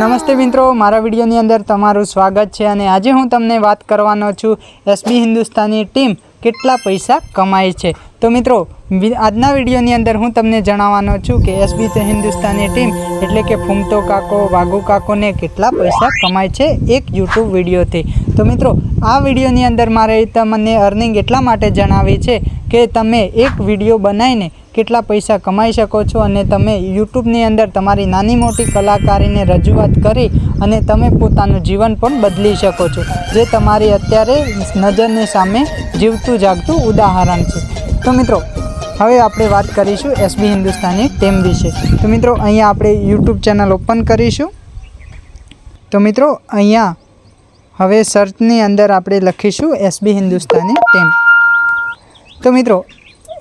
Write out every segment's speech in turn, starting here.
નમસ્તે મિત્રો, મારા વિડીયોની અંદર તમારું સ્વાગત છે અને આજે હું તમને વાત કરવાનો છું એસબી હિન્દુસ્તાની ટીમ કેટલા પૈસા કમાય છે। તો મિત્રો આજના વિડીયોની અંદર હું તમને જણાવવાનો છું કે એસબી હિન્દુસ્તાની ટીમ એટલે કે ફૂમતો કાકો વાઘુ કાકોને કેટલા પૈસા કમાય છે એક યુટ્યુબ વિડીયોથી। તો મિત્રો આ વિડીયોની અંદર મારે તમને અર્નિંગ એટલા માટે જણાવી છે કે તમે એક વિડીયો બનાવીને કેટલા પૈસા કમાઈ શકો છો અને તમે યુટ્યુબની અંદર તમારી નાની મોટી કલાકારીને રજૂઆત કરી અને તમે પોતાનું જીવન પણ બદલી શકો છો, જે તમારી અત્યારે નજરની સામે જીવતું જાગતું ઉદાહરણ છે। તો મિત્રો હવે આપણે વાત કરીશું એસબી હિન્દુસ્તાની ટીમ વિશે। તો મિત્રો અહીંયા આપણે યુટ્યુબ ચેનલ ઓપન કરીશું। તો મિત્રો અહીંયા હવે સર્ચની અંદર આપણે લખીશું એસબી હિન્દુસ્તાની ટીમ। તો મિત્રો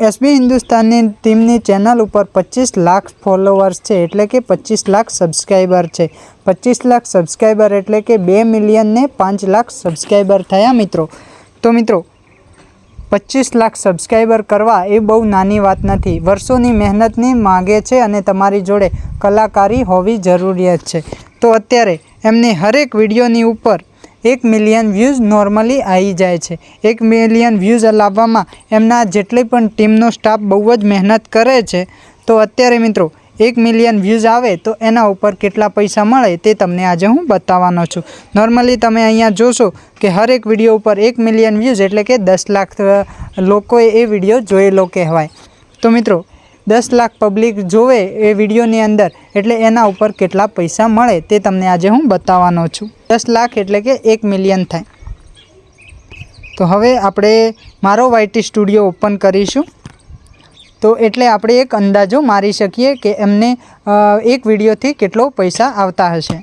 એસબી હિન્દુસ્તાની ટીમની ચેનલ ઉપર 25 લાખ ફોલોવર્સ છે, એટલે કે 25 લાખ સબસ્ક્રાઈબર છે। 25 લાખ સબસ્ક્રાઈબર એટલે કે 2 મિલિયન ને 5 લાખ સબસ્ક્રાઈબર થયા મિત્રો। તો મિત્રો 25 લાખ સબસ્ક્રાઈબર કરવા એ બહુ નાની વાત નથી, વર્ષોની મહેનતની માગે છે અને તમારી જોડે કલાકારી હોવી જરૂરિયાત છે। તો અત્યારે એમને હરેક વિડીયોની ઉપર 1 મિલિયન વ્યૂઝ નોર્મલી આવી જાય છે। 1 મિલિયન વ્યૂઝ લાવવામાં એમના જેટલી પણ ટીમનો સ્ટાફ બહુ જ મહેનત કરે છે। તો અત્યારે મિત્રો 1 મિલિયન વ્યૂઝ આવે તો એના ઉપર કેટલા પૈસા મળે તે તમને આજે હું બતાવવાનો છું। નોર્મલી તમે અહીંયા જોશો કે હરેક વિડીયો ઉપર 1 મિલિયન વ્યૂઝ એટલે કે 10 લાખ લોકોએ એ વિડીયો જોયેલો કહેવાય। તો મિત્રો 10 લાખ પબ્લિક જોવે એ વિડીયોની અંદર એટલે એના ઉપર કેટલા પૈસા મળે તે તમને આજે હું બતાવવાનો છું। 10 લાખ એટલે કે 1 મિલિયન થાય। તો હવે આપણે મારો વાયટી સ્ટુડિયો ઓપન કરીશું, તો એટલે આપણે એક અંદાજો મારી શકીએ કે એમને એક વિડીયોથી કેટલો પૈસા આવતા હશે।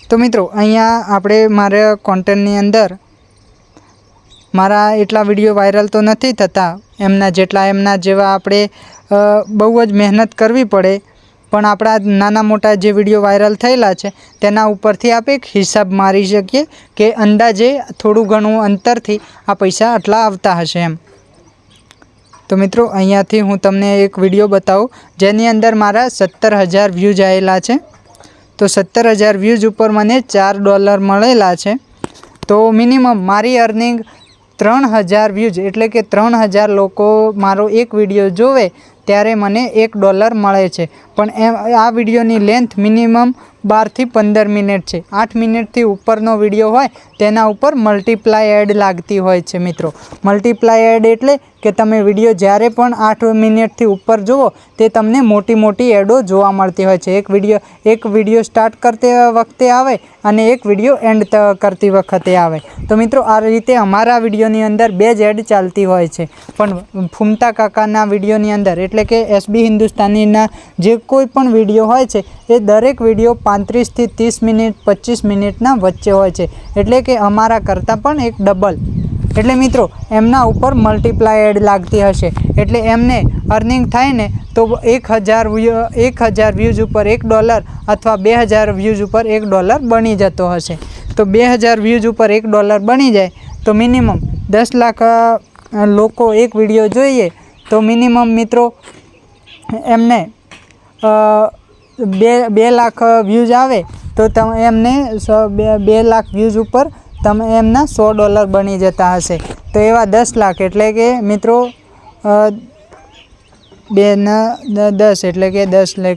તો મિત્રો અહીંયા આપણે મારા કોન્ટેન્ટની અંદર મારા એટલા વિડીયો વાયરલ તો નથી થતા એમના જેટલા, એમના જેવા આપણે બહુ જ મહેનત કરવી પડે, પણ આપણા નાના મોટા જે વિડીયો વાયરલ થયેલા છે તેના ઉપરથી આપણે એક હિસાબ મારી શકીએ કે અંદાજે થોડું ઘણું અંતરથી આ પૈસા આટલા આવતા હશે એમ। તો મિત્રો અહીંયાથી હું તમને એક વિડીયો બતાવું જેની અંદર મારા 17,000 વ્યૂઝ આવેલા છે। તો 17,000 વ્યૂઝ ઉપર મને $4 મળેલા છે। તો મિનિમમ મારી અર્નિંગ 3,000 વ્યૂઝ એટલે કે 3,000 લોકો મારો એક વિડીયો જોવે ત્યારે મને $1 મળે છે। પણ આ વિડીયોની લેન્થ મિનિમમ 12 થી 15 મિનિટ છે। 8 મિનિટથી ઉપરનો વિડીયો હોય તેના ઉપર મલ્ટીપ્લાય એડ લાગતી હોય છે મિત્રો। મલ્ટીપ્લાય એડ એટલે કે તમે વિડીયો જ્યારે પણ 8 મિનિટથી ઉપર જુઓ તે તમને મોટી મોટી એડો જોવા મળતી હોય છે। એક વિડીયો સ્ટાર્ટ કરતી વખતે આવે અને એક વિડીયો એન્ડ કરતી વખતે આવે। તો મિત્રો આ રીતે અમારા વિડીયોની અંદર 2 જ એડ ચાલતી હોય છે, પણ ફૂમતા કાકાના વિડીયોની અંદર એટલે કે એસબી હિન્દુસ્તાનીના જે કોઈ પણ વિડીયો હોય છે એ દરેક વિડીયો 35 થી 30 મિનિટ 25 મિનિટના વચ્ચે હોય છે, એટલે કે અમારા કરતાં પણ એક ડબલ। એટલે મિત્રો એમના ઉપર મલ્ટીપ્લાય એડ લાગતી હશે એટલે એમને અર્નિંગ થાય ને તો 1,000 વ્યૂઝ ઉપર $1 અથવા 2,000 વ્યૂઝ ઉપર $1 બની જતો હશે। તો 2,000 વ્યૂઝ ઉપર $1 બની જાય તો મિનિમમ 10 લાખ લોકો એક વિડીયો જોઈએ તો મિનિમમ મિત્રો એમને 2 લાખ વ્યૂઝ આવે તો એમને 2 લાખ વ્યૂઝ ઉપર તમે એમના $100 બની જતા હશે। તો એવા 10 લાખ એટલે કે મિત્રો 2 ને 10 એટલે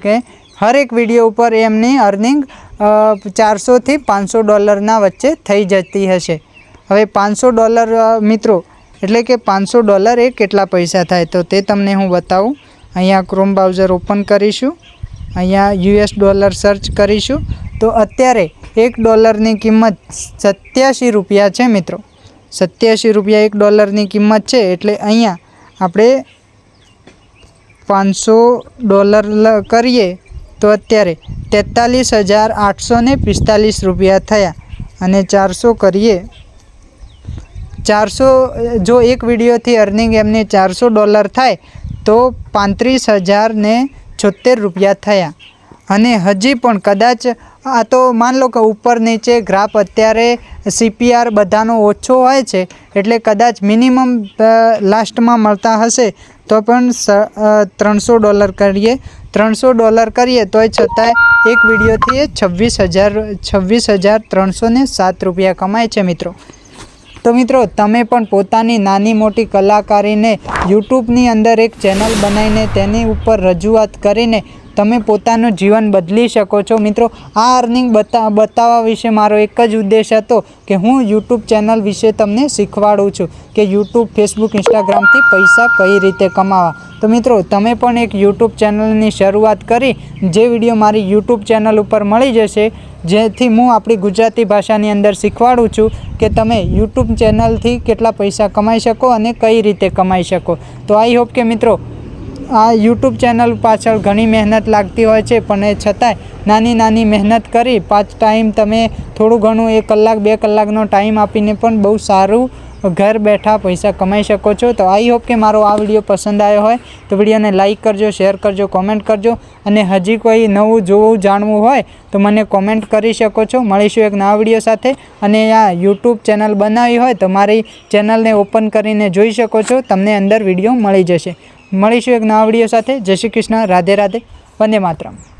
કે હરેક વિડીયો ઉપર એમની અર્નિંગ $400 થી $500 વચ્ચે થઈ જતી હશે। હવે $500 મિત્રો એટલે કે $500 એ કેટલા પૈસા થાય તો તે તમને હું બતાવું। અહીંયા ક્રોમ બ્રાઉઝર ઓપન કરીશું, અહીંયા $US સર્ચ કરીશું તો અત્યારે $1ની કિંમત 87 રૂપિયા છે મિત્રો। 87 રૂપિયા $1ની કિંમત છે એટલે અહીંયા આપણે $500 કરીએ તો અત્યારે 43,845 રૂપિયા થયા અને 400 કરીએ 400 જો એક વિડીયોથી અર્નિંગ એમને $400 થાય તો 35,076 રૂપિયા થયા। અને હજી પણ કદાચ આ તો માન લો કે ઉપર નીચે ગ્રાફ અત્યારે CPR બધાનો ઓછો હોય છે એટલે કદાચ મિનિમમ લાસ્ટમાં મળતા હશે તો પણ $300 કરીએ, $300 કરીએ તોય છતાંય એક વિડીયોથી એ 26,307 રૂપિયા કમાય છે મિત્રો. તો મિત્રો તમે પણ પોતાની નાની મોટી કલાકારીને યુટ્યુબની અંદર એક ચેનલ બનાવીને તેની ઉપર રજૂઆત કરીને તમે પોતાનું જીવન બદલી શકો છો. મિત્રો આ અર્નિંગ બતાવવા વિશે મારો એક જ ઉદ્દેશ હતો કે હું યુટ્યુબ ચેનલ વિશે તમને શીખવાડું છું કે યુટ્યુબ, ફેસબુક, ઇન્સ્ટાગ્રામથી પૈસા કઈ રીતે કમાવા. તો મિત્રો તમે પણ એક યુટ્યુબ ચેનલની શરૂઆત કરી, જે વિડીયો મારી યુટ્યુબ ચેનલ ઉપર મળી જશે, જેથી હું આપણી ગુજરાતી ભાષાની અંદર શીખવાડું છું કે તમે યુટ્યુબ ચેનલથી કેટલા પૈસા કમાઈ શકો અને કઈ રીતે કમાઈ શકો. તો આઈ હોપ કે મિત્રો આ યુટ્યુબ ચેનલ પાછળ ઘણી મહેનત લાગતી હોય છે, પણ એ છતાંય નાની નાની મહેનત કરી પાર્ટ ટાઈમ તમે થોડું ઘણું 1 કલાક 2 કલાકનો ટાઈમ આપીને પણ બહુ સારું ઘર બેઠા પૈસા કમાઈ શકો છો. તો આઈ હોપ કે મારો આ વિડીયો પસંદ આવ્યો હોય તો વિડીયોને લાઇક કરજો, શેર કરજો, કોમેન્ટ કરજો, અને હજી કોઈ નવું જોવું જાણવું હોય તો મને કોમેન્ટ કરી શકો છો. મળીશું એક નવા વિડીયો સાથે. અને આ યુટ્યુબ ચેનલ બનાવી હોય તો મારી ચેનલને ઓપન કરીને જોઈ શકો છો, તમને અંદર વિડીયો મળી જશે. મળીશું એક નવા વિડીયો સાથે. જય શ્રી કૃષ્ણ, રાધે રાધે, વંદે માતરમ.